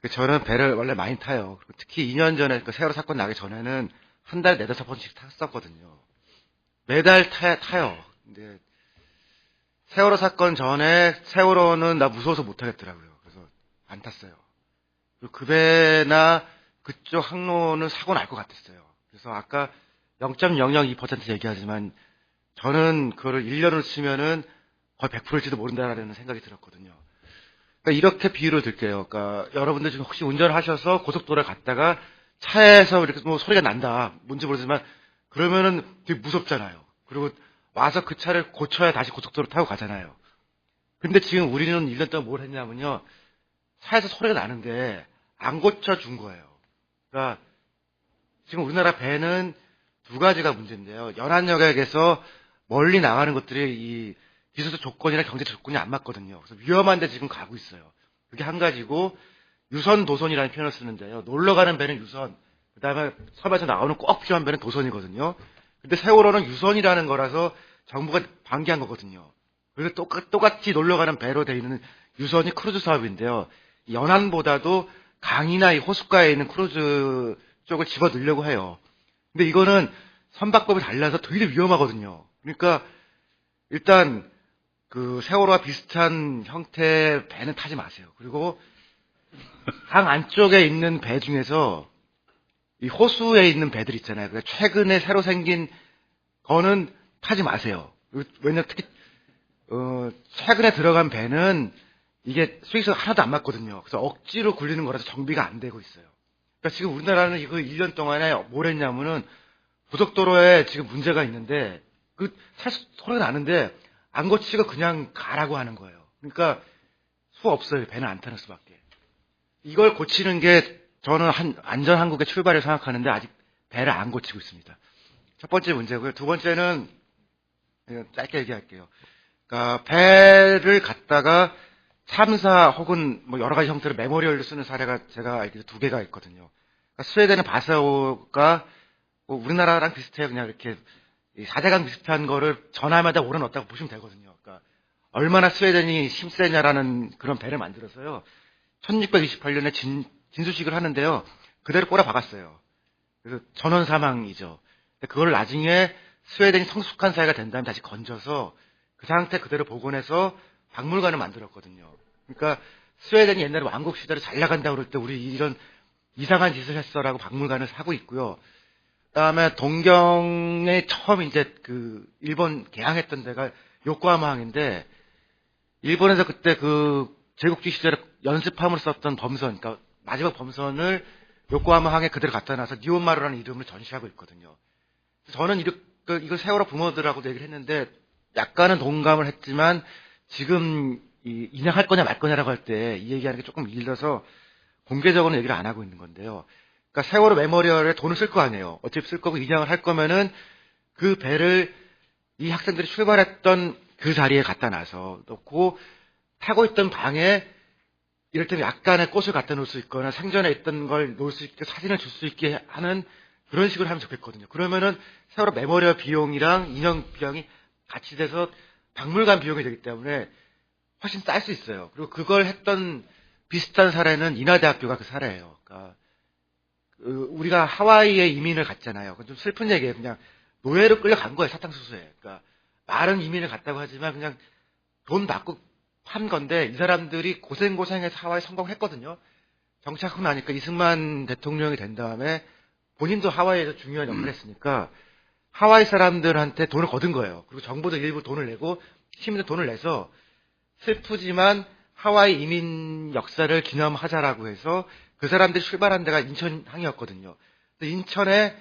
저는 배를 원래 많이 타요. 그리고 특히 2년 전에 그 세월호 사건 나기 전에는 한 달에 네다섯 번씩 탔었거든요. 매달 타요. 근데 세월호 사건 전에 세월호는 나 무서워서 못 타겠더라고요. 그래서 안 탔어요. 그리고 그 배나 그쪽 항로는 사고 날 것 같았어요. 그래서 아까 0.002% 얘기하지만 저는 그거를 1년으로 치면은 거의 100%일지도 모른다라는 생각이 들었거든요. 그러니까 이렇게 비유를 들게요. 그러니까 여러분들 지금 혹시 운전을 하셔서 고속도로를 갔다가 차에서 이렇게 뭐 소리가 난다. 뭔지 모르지만 그러면은 되게 무섭잖아요. 그리고 와서 그 차를 고쳐야 다시 고속도로 타고 가잖아요. 근데 지금 우리는 1년 동안 뭘 했냐면요. 차에서 소리가 나는데 안 고쳐준 거예요. 그러니까 지금 우리나라 배는 두 가지가 문제인데요. 연안여객에서 멀리 나가는 것들이 이 기술적 조건이나 경제적 조건이 안 맞거든요. 그래서 위험한데 지금 가고 있어요. 그게 한 가지고 유선 도선이라는 표현을 쓰는데요. 놀러 가는 배는 유선, 그다음에 섬에서 나오는 꼭 필요한 배는 도선이거든요. 근데 세월호는 유선이라는 거라서 정부가 방기한 거거든요. 그래서 똑같이 놀러 가는 배로 되어 있는 유선이 크루즈 사업인데요. 이 연안보다도 강이나 이 호숫가에 있는 크루즈 쪽을 집어 넣으려고 해요. 근데 이거는 선박법이 달라서 되게 위험하거든요. 그러니까 일단 그 세월호와 비슷한 형태의 배는 타지 마세요. 그리고 강 안쪽에 있는 배 중에서 이 호수에 있는 배들 있잖아요. 그러니까 최근에 새로 생긴 거는 타지 마세요. 왜냐면 특히 최근에 들어간 배는 이게 수익성 하나도 안 맞거든요. 그래서 억지로 굴리는 거라서 정비가 안 되고 있어요. 그러니까 지금 우리나라는 이거 1년 동안에 뭘 했냐면은 고속도로에 지금 문제가 있는데 그 사실 소리가 나는데 안 고치고 그냥 가라고 하는 거예요. 그러니까 수 없어요. 배는 안 타는 수밖에. 이걸 고치는 게 저는 안전 한국의 출발이라고 생각하는데 아직 배를 안 고치고 있습니다. 첫 번째 문제고요. 두 번째는 그냥 짧게 얘기할게요. 그러니까 배를 갖다가 참사 혹은 뭐 여러 가지 형태로 메모리얼로 쓰는 사례가 제가 알기로 두 개가 있거든요. 그러니까 스웨덴의 바사오가 뭐 우리나라랑 비슷해요. 그냥 이렇게 이 사대강 비슷한 거를 전화마다 올려놓았다고 보시면 되거든요. 그러니까 얼마나 스웨덴이 힘세냐라는 그런 배를 만들어서요. 1628년에 진수식을 하는데요. 그대로 꼬라 박았어요. 그래서 전원 사망이죠. 그걸 나중에 스웨덴이 성숙한 사회가 된 다음에 다시 건져서 그 상태 그대로 복원해서 박물관을 만들었거든요. 그러니까 스웨덴이 옛날에 왕국 시절에 잘 나간다고 그럴 때 우리 이런 이상한 짓을 했어라고 박물관을 사고 있고요. 그다음에 동경에 처음 이제 그 일본 개항했던 데가 요코하마항인데 일본에서 그때 그 제국주의 시절에 연습함으로 썼던 범선, 그러니까 마지막 범선을 요코하마항에 그대로 갖다 놔서 니온마루라는 이름을 전시하고 있거든요. 저는 이걸 세월호 부모들하고도 얘기를 했는데 약간은 동감을 했지만 지금 인양할 거냐 말 거냐라고 할 때 이 얘기하는 게 조금 일러서 공개적으로는 얘기를 안 하고 있는 건데요. 그러니까 세월호 메모리얼에 돈을 쓸 거 아니에요. 어차피 쓸 거고 인양을 할 거면은 그 배를 이 학생들이 출발했던 그 자리에 갖다 놔서 놓고 타고 있던 방에 이를테면 약간의 꽃을 갖다 놓을 수 있거나 생전에 있던 걸 놓을 수 있게 사진을 줄 수 있게 하는 그런 식으로 하면 좋겠거든요. 그러면은 세월호 메모리얼 비용이랑 인형 비용이 같이 돼서 박물관 비용이 되기 때문에 훨씬 쌀 수 있어요. 그리고 그걸 했던 비슷한 사례는 인하대학교가 그 사례예요. 그러니까 우리가 하와이에 이민을 갔잖아요. 좀 슬픈 얘기예요. 그냥 노예로 끌려간 거예요. 사탕수수에. 그러니까 말은 이민을 갔다고 하지만 그냥 돈 받고 판 건데 이 사람들이 고생고생해서 하와이 성공했거든요. 정착하고 나니까 이승만 대통령이 된 다음에 본인도 하와이에서 중요한 역할을 했으니까 하와이 사람들한테 돈을 거둔 거예요. 그리고 정부도 일부 돈을 내고 시민도 돈을 내서 슬프지만 하와이 이민 역사를 기념하자라고 해서 그 사람들이 출발한 데가 인천항이었거든요. 인천에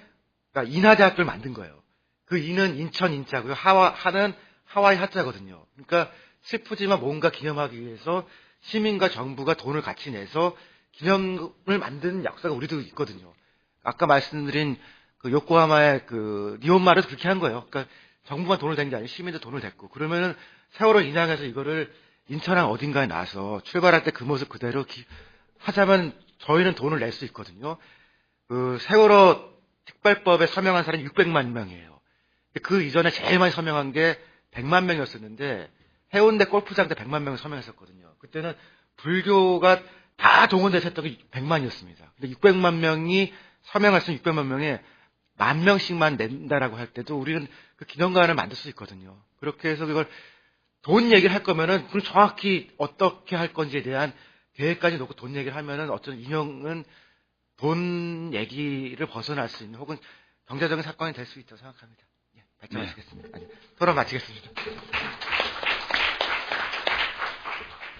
그러니까 인하대학교를 만든 거예요. 그 인은 인천 인자고요. 하는 하와이 하자거든요. 그러니까 슬프지만 뭔가 기념하기 위해서 시민과 정부가 돈을 같이 내서 기념을 만든 역사가 우리도 있거든요. 아까 말씀드린 그 요코하마의 그 니온마르도 그렇게 한 거예요. 그러니까 정부가 돈을 댄 게 아니고 시민도 돈을 댔고 그러면은 세월호 인양해서 이거를 인천항 어딘가에 놔서 출발할 때 그 모습 그대로 하자면 저희는 돈을 낼 수 있거든요. 그 세월호 특별법에 서명한 사람이 600만 명이에요. 그 이전에 제일 많이 서명한 게 100만 명이었었는데 해운대 골프장 때 100만 명이 서명했었거든요. 그때는 불교가 다 동원돼서 했던 게 100만이었습니다. 근데 600만 명이 서명할 수 있는 600만 명에 10,000명씩만 낸다라고 할 때도 우리는 그 기념관을 만들 수 있거든요. 그렇게 해서 그걸 돈 얘기를 할 거면은 그걸 정확히 어떻게 할 건지에 대한 계획까지 놓고 돈 얘기를 하면은 어떤 인형은 돈 얘기를 벗어날 수 있는 혹은 경제적인 사건이 될 수 있다고 생각합니다. 예, 발전하시겠습니다. 아니, 토론 마치겠습니다.